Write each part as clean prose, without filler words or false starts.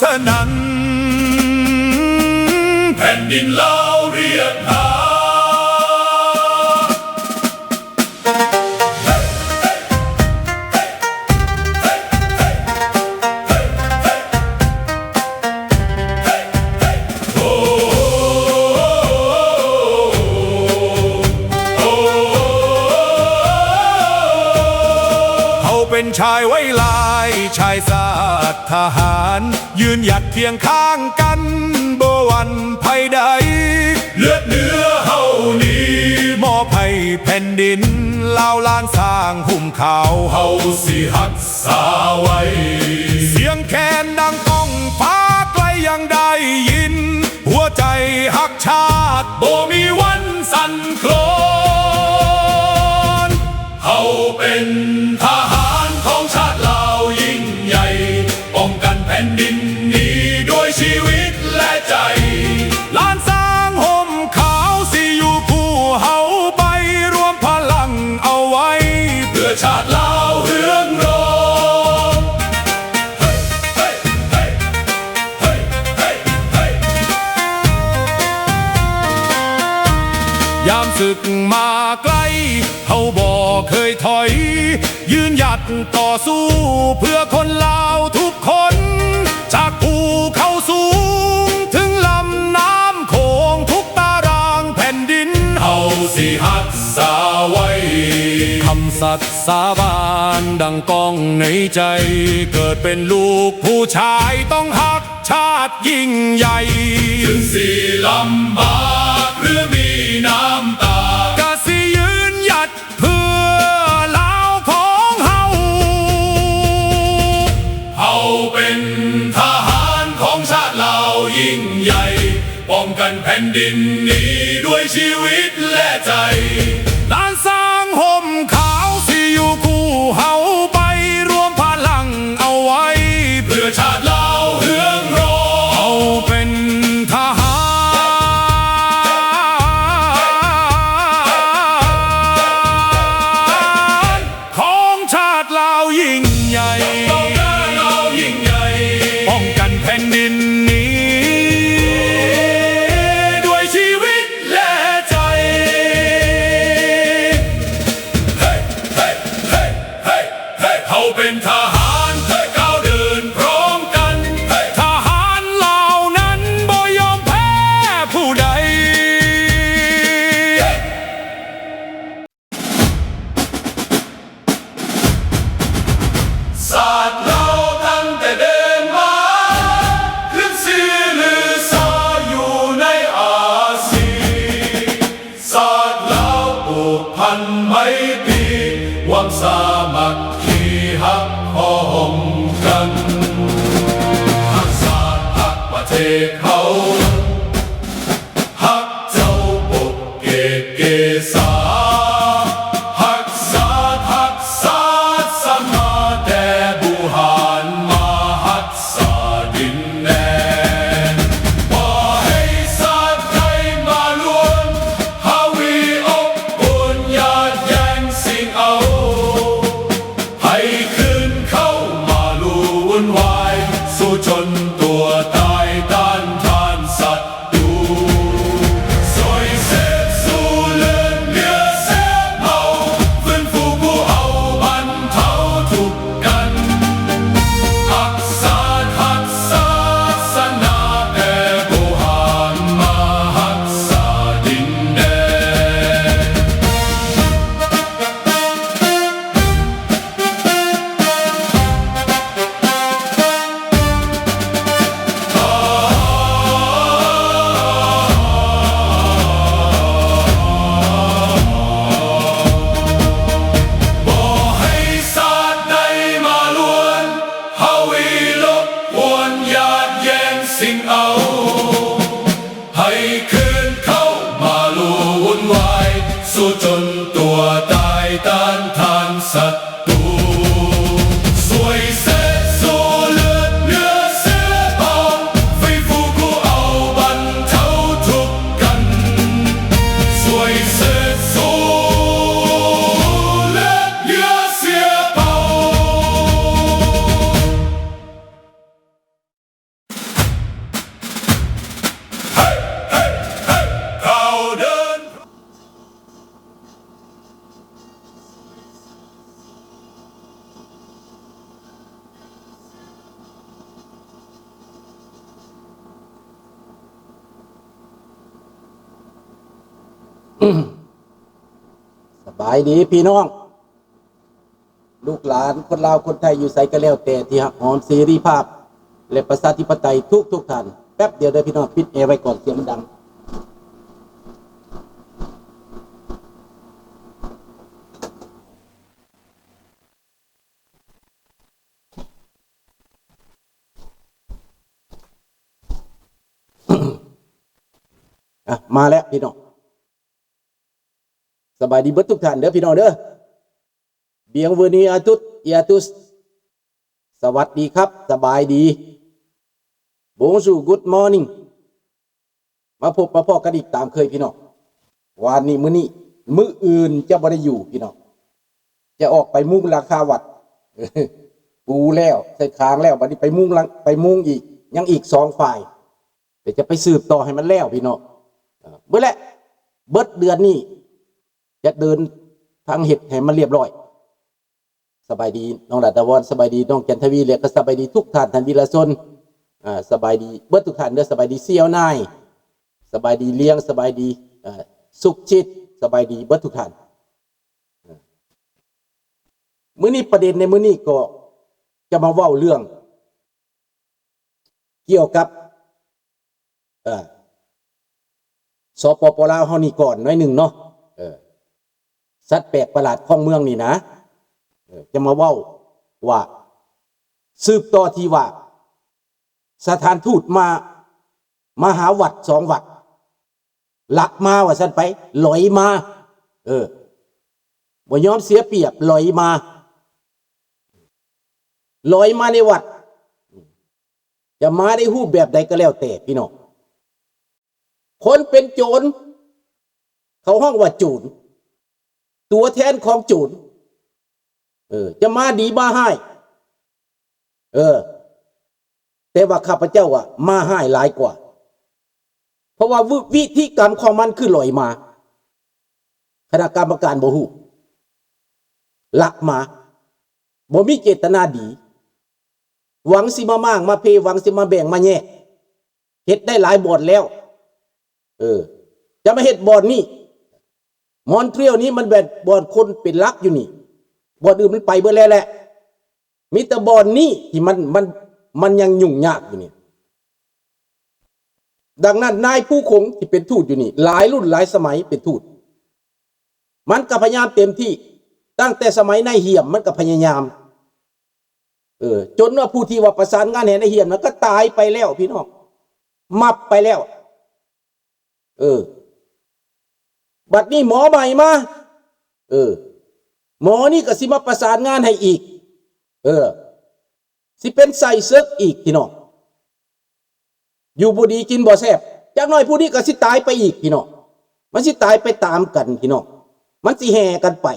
สนั่นแผ่นดินลาวเรียกหาเป็นชายไว้ลายชายศาสตร์ทหารยืนหยัดเคียงข้างกันบ่หวั่นภัยใดเลือดเนื้อเฮานี้มอบให้แผ่นดินลาวล้านสร้างหุ่มขาวเฮาสิหักษาไว้เสียงแคนดังก้องฟ้าไกลยังได้ยินหัวใจหักชาติบ่มีวันสั่นคลอนเฮาเป็นทหารของชาติลาวยิ่งใหญ่ป้องกันแผ่นดินนี้ด้วยชีวิตและใจล้านสร้างห่มขาวสิอยู่คู่เฮาไปรวมพลังเอาไว้เพื่อชาติลาวเฮืองรอยามศึกมาไกลเฮาบ่เคยถอยยืนหยัดต่อสู้เพื่อคนลาวทุกคนจากภูเขาสูงถึงลำน้ำโขงทุกตารางแผ่นดินเฮาสิหักษาไว้คำสัตย์สาบานดังก้องในใจเกิดเป็นลูกผู้ชายต้องหักชาติยิ่งใหญ่ถึงสิลำบากหรือมีน้ำตากะสิยืนหยัดเพื่อลาวของเฮาเฮาเป็นทหารของชาติลาวยิ่งใหญ่ป้องกันแผ่นดินนี้ด้วยชีวิตและใจล้านสร้างห่มขาวสิอยู่คู่เฮาไปรวมพลังเอาไว้เพื่อชาติลาวเฮืองรอเฮาเป็นทหารของชาติลาวยิ่งใหญ่ป้องกันแผ่นดินนี้ด้วยชีวิตและใจเฮาเป็นทหารก้าวเดินพร้อมกันทหารเหล่านั้นบ่ยอมแพ้ผู้ใดศาสตร์เราตั้งแต่เดินมาขึ้นชื่อลือชาอยู่ในอาเซียนศาสตร์เราผูกพันไมตรีหวังสามัคคีหักพ้องกันหักศาสตร์หักประเทศเขาหักเจ้าปกเกศเกษาหักศาสตร์หักศาสตร์สมาแต่บุหารมาหักษาดินแดนบ่ให้ศาสตร์ใครมาล้วนฮาวีอบอุ่นญาติแย่งสิ่งเอาให้คืนเข้ามาลู่วุ่นวายสู้จนตัวตายต้านทานศัตรูสวยเสพสู้เลือดเนื้อเสียเมาฟื้นฟูผู้เอาบรรเทาทุกข์กันหักศาสตร์หักศาสนาแต่บ่หานมาหักษาดินแดนบ่ให้ศาสตร์ใดมาล้วนฮาวีลบกวนญาติแย่งสิ่งเอาให้คืนเข้ามาลู่วุ่นวายสู้จนตัวตายต้านทานศัตรูสวยเสพสู้เลือดเนื้อเสียเมาฟื้นฟูผู้เอาบรรเทาทุกข์กันสวยเสพสู้เลือดเนื้อเสีย เ สบายดีพี่น้องลูกหลานคนลาวคนไทยอยู่ไสก็แล้วแต่ที่หักหอมเสรีภาพและประชาธิปไตยทุกท่านแป๊บเดียวเด้อพี่น้องปิดแอร์ไว้ก่อนเสียงมันดังมาแล้วพี่น้องสบายดีเบิดทุกท่านเด้อพี่น้องเด้อเบียงเวอร์นีอาตุสเอียตุสสวัสดีครับสบายดีบงสู่กูดมอร์นิ่งมาพบมาพอกันอีกตามเคยพี่น้องวันนี้มื้ออื่นจะบ่ได้อยู่พี่น้องจะออกไปมุ่งราคาวัดปูแล้วใส่ค้างแล้วบัดนี้ไปมุ่งอีกยังอีก2ฝ่ายแต่จะไปสืบต่อให้มันแล้วพี่น้องเบิดแหละเบิดเดือนนี้จะเดินทางเห็ดให้มันเรียบร้อยสบายดีน้องรัตวรสบายดีน้องจันทวีเรียกก็สบายดีทุกท่านท่านวีระชนสบายดีเบิดทุกท่านเด้อสบายดีเสี่ยวนายสบายดีเลี้ยงสบายดีสุขชิดสบายดีเบิดทุกท่านมื้อนี้ประเด็นในมื้อนี้ก็จะมาเว้าเรื่องเกี่ยวกับสปป.ลาวเฮานี่ก่อนน้อยหนึ่งเนาะสัตว์แปลกประหลาดของเมืองนี่นะจะมาเว้าว่าสืบต่อที่ว่าสถานทูตมาหาวัด2 วัดหลักมาว่าซั่นไปหลอยมาบ่ยอมเสียเปรียบหลอยมาในวัดจะมาได้รูปแบบใดก็แล้วแต่พี่น้องคนเป็นโจรเขาห้องว่าโจรตัวแทนของโจรจะมาดีมาให้แต่ว่าข้าพเจ้ามาให้หลายกว่าเพราะว่าวิธีกรรมของมันคือลอยมาคณะกรรมการบ่ฮู้ลักมาบ่มีเจตนาดีหวังสิมามั่งมาเพหวังสิมาแบ่งมาแยกเฮ็ดได้หลายบ่อนแล้วจะมาเฮ็ดบ่อนนี้มอนเทรียลนี้มันแบบบ่อนคนเป็นลักอยู่นี่บ่อนอื่นมันไปเบิดแล้วแหละมีแต่บ่อนนี้ที่มันยังยุ่งยากอยู่นี่ดังนั้นนายผู้คงที่เป็นทูตอยู่นี่หลายรุ่นหลายสมัยเป็นทูตมันก็พยายามเต็มที่ตั้งแต่สมัยนายเหี่ยมมันก็พยายามจนว่าผู้ที่ว่าประสานงานแห่นายเหี่ยมมันก็ตายไปแล้วพี่น้องมับไปแล้วบัดนี้หมอใหม่มาหมอนี่ก็สิมาประสานงานให้อีกสิเป็นใส่เซึกอีกพี่น้องอยู่บ่ดีกินบ่แซ่บจักหน่อยผู้นี้ก็สิตายไปอีกพี่น้องมันสิตายไปตามกันพี่น้องมันสิแห่กันไป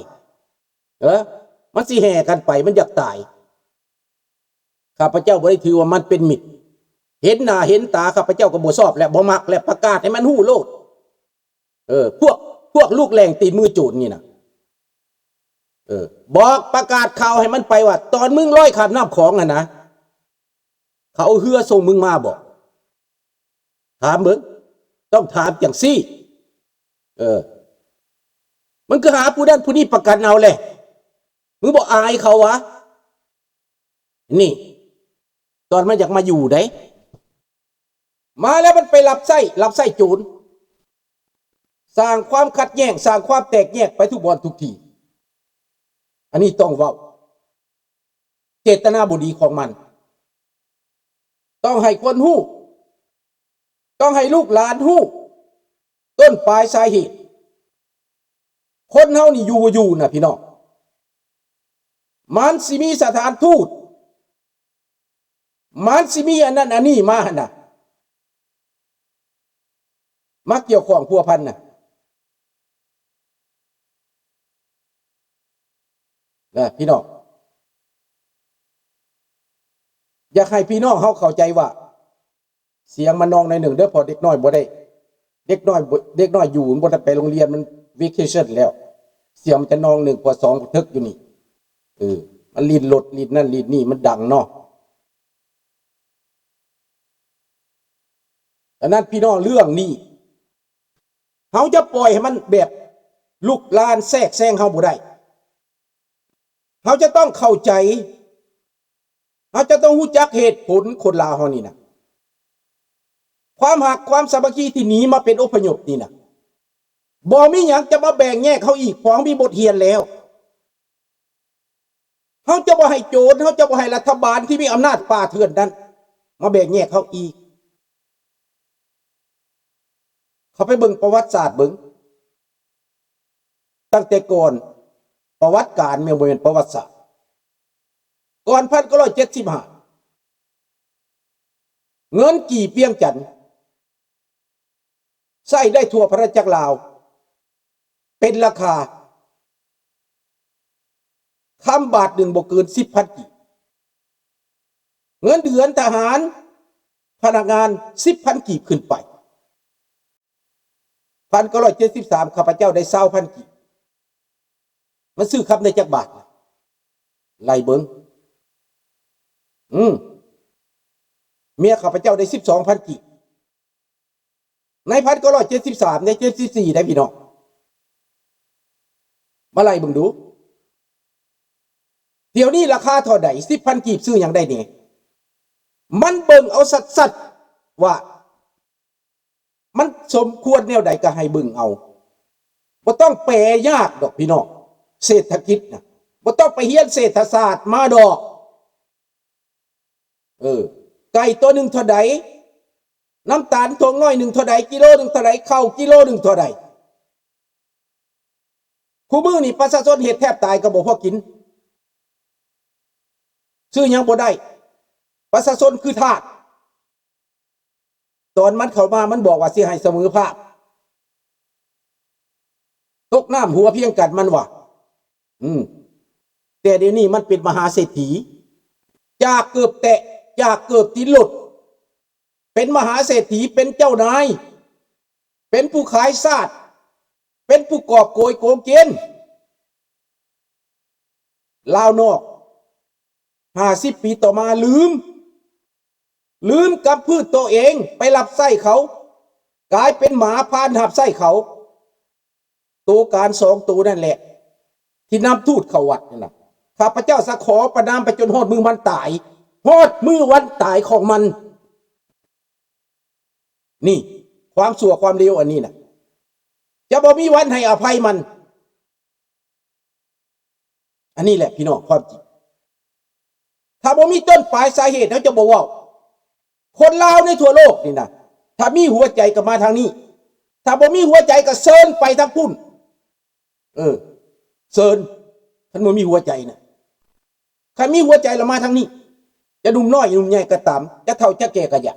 มันสิแห่กันไปมันอยากตายข้าพเจ้าบ่ได้ถือว่ามันเป็นมิตรเห็นหน้าเห็นตาข้าพเจ้าก็บ่ชอบและบ่มักและประกาศให้มันฮู้โลดพวกลูกแหล่งตีนมือโจรนี่นะบอกประกาศข่าวให้มันไปว่าตอนมึงร้อยขาบน้ำของนะเขาเอาเฮือส่งมึงมาบอกถามมึงต้องถามอย่างซี่มันก็หาผู้นั้นผู้นี้ประกันเอาแหละมึงบอกอายเขาวะนี่ตอนมันอยากมาอยู่ได้มาแล้วมันไปรับไส้โจรสร้างความขัดแย้งสร้างความแตกแยกไปทุกบ่อนทุกทีอันนี้ต้องเว้าเจตนาบ่ดีของมันต้องให้คนฮู้ต้องให้ลูกหลานฮู้ต้นปลายสาเหตุคนเฮานี่อยู่นะพี่น้องมันสิมีสถานทูตมันสิมีอันนั้นอันนี้มาน่ะมาเกี่ยวข้องพัวพันน่ะพี่น้องอยากให้พี่น้องเขาเข้าใจว่าเสียงมันนองในหนึ่งเด้อพอเด็กน้อยบ่ได้เด็กน้อยอยู่บ่ได้ไปโรงเรียนมันวีเคชั่นแล้วเสียงมันจะนอง1 พอ 2ทึกอยู่นี่มันลีดรถลีดนั่นลีดนี่มันดังเนาะดังนั้นพี่น้องเรื่องนี้ เขาจะปล่อยให้มันแบบลุกลานแทรกแซงเขาบ่ได้เขาจะต้องเข้าใจเขาจะต้องรู้จักเหตุผลคนลาวเขานี่นะความหักความสามัคคีที่หนีมาเป็นอพยพนี่นะบ่มีหยังจะมาแบ่งแยกเขาอีกของมีบทเรียนแล้วเขาจะบ่ให้โจรเขาจะบ่ให้รัฐบาลที่มีอำนาจป่าเถื่อนนั้นมาแบ่งแยกเขาอีกเขาไปเบิ่งประวัติศาสตร์เบิ่งตั้งแต่ก่อนประวัติการเมื่อบ่เป็นประวัติศาสตร์ก่อน1975เงินกี่เปียงจันทน์ใช้ได้ทั่วพระราชจักรลาวเป็นราคาคำบาทหนึ่งบ่เกิน 10,000 กีบเงินเดือนทหารพนักงาน 10,000 กีบขึ้นไป1973ข้าพเจ้าได้ 20,000 กีบมันซื้อคำในจักบาทไล่เบิ่งเมียข้าพเจ้าได้ 12,000 กีบใน1973ใน74ได้พี่น้องมาไล่เบิ่งดูเดี๋ยวนี้ราคาเท่าใด 10,000 กีบซื้ออย่างได้เนี่ยมันเบิ่งเอาสัดว่ามันสมควรแนวใดก็ให้เบิ่งเอาบ่ต้องแปลยากดอกพี่น้องเศรษฐกิจนะบ่ต้องไปเรียนเศรษฐศาสตร์มาดอกไก่ตัวหนึ่งเท่าใดน้ำตาลทงน้อยหนึ่งเท่าใดกิโลหนึ่งเท่าใดข้าวกิโลหนึ่งเท่าใดคู่มือนี่ประชาชนเฮ็ดแทบตายก็บ่พอกินซื้อยังบ่ได้ประชาชนคือทาสตอนมันเข้ามามันบอกว่าสิให้เสมอภาคตกน้ำหัวเพียงกันมันว่ะแต่เดี๋ยวนี้มันเป็นมหาเศรษฐีจากเกือบแตะจากเกือบติดหลุดเป็นมหาเศรษฐีเป็นเจ้านายเป็นผู้ขายซาดเป็นผู้กอบโกยโกงเกินลาวนอก50 ปีต่อมาลืมกับพืชตัวเองไปรับไส้เขากลายเป็นหมาพานหับไส้เขาตัวการ2ตัวนั่นแหละที่นำทูตเข้าวัดนี่นะข้าพเจ้าสะขอประนามไปจนฮอดมือมันตายฮอดมือวันตายของมันนี่ความชั่วความเลวอันนี้นะจะบ่มีวันให้อภัยมันอันนี้แหละพี่น้องความจริงถ้าบ่มีต้นปลายสาเหตุเขาจะบอกว่าคนลาวในทั่วโลกนี่นะถ้ามีหัวใจก็มาทางนี้ถ้าบ่มีหัวใจก็เซินไปทางพุ่นเซินท่านบ่มีหัวใจนะใครมีหัวใจละมาทางนี้จะหนุ่มน้อยหนุ่มใหญ่ก็ตามจะเฒ่าจะแก่ก็อย่า